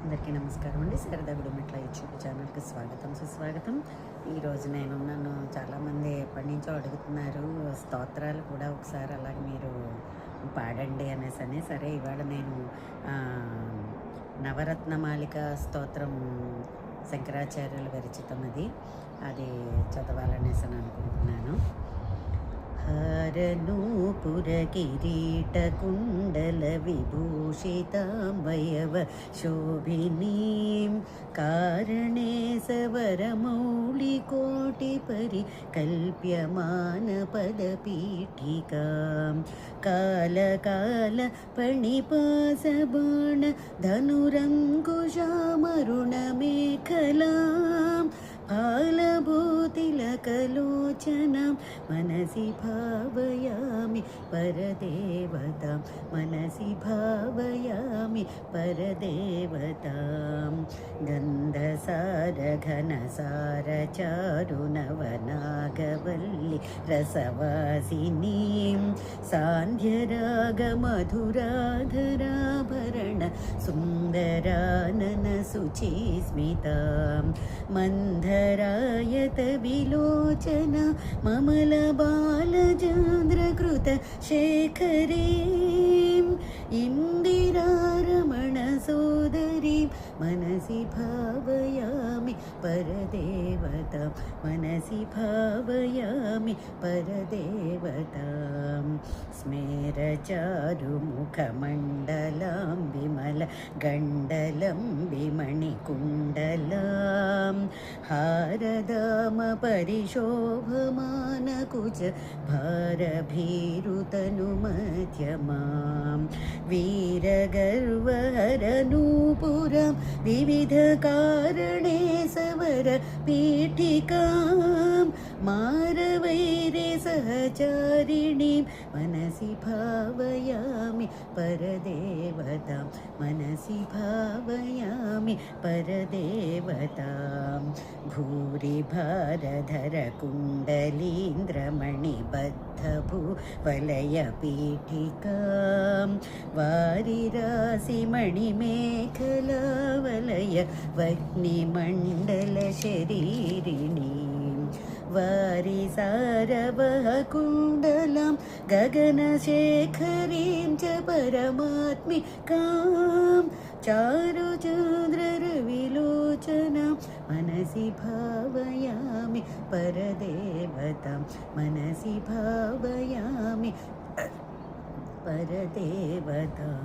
అందరికీ నమస్కారం అండి. శారదా గుడిమెట్ల యూట్యూబ్ ఛానల్కి స్వాగతం సుస్వాగతం. ఈరోజు నన్ను చాలామంది ఎప్పటి నుంచో అడుగుతున్నారు, స్తోత్రాలు కూడా ఒకసారి అలాగే మీరు పాడండి అనేసి. సరే, ఇవాళ నేను నవరత్నమాలిక స్తోత్రం శంకరాచార్యుల విరచితం, అది చదవాలనేసి అనుకుంటున్నాను. हारनूपुरकिरीटकुण्डलविभूषिताम्बयव शोभिनीं कारणे सवरमौलिकोटिपरिकल्प्यमानपदपीठिकां कालकालपणिपासबाण धनुरङ्कुशामरुणमेखलां फालभूतिलकलोचनां मनसि भावयामि परदेवतां, मनसि भावयामि परदेवतां। गन्धसारघनसारचारुनवनागवल्लि रसवासिनीं सान्ध्यरागमधुराधराभरण सुन्दराननसुचिस्मितां मन्धरायत विलोचना ममलबालचन्द्रकृत शेखरीं इन्दिरारमणसोदरीं मनसि भावयामि परदेवतां, मनसि भावयामि परदेवतां। स्मेरचारुमुखमण्डलां विमलगण्डलं विमणिकुण्डलां हारदामपरिशोभमानकुच भारभीरुतनुमध्यमां वीरगर्वहरनूपुरां विविधकारणे सवरपीठिकां मारवैरे सहचारिणीं मनसि भावयामि परदेवतां, मनसि भावयामि परदेवतां। भूरिभारधरकुण्डलीन्द्रमणिबद्धभूवलयपीठिकां वारिरासिमणिमेखलावलय वह्निमण्डलशरीरिणीं वारिसारवहकुण्डलां गगनशेखरीं च परमात्मिकां चारुचन्द्ररविलोचनां मनसि भावयामि परदेवतां, मनसि भावयामि परदेवतां।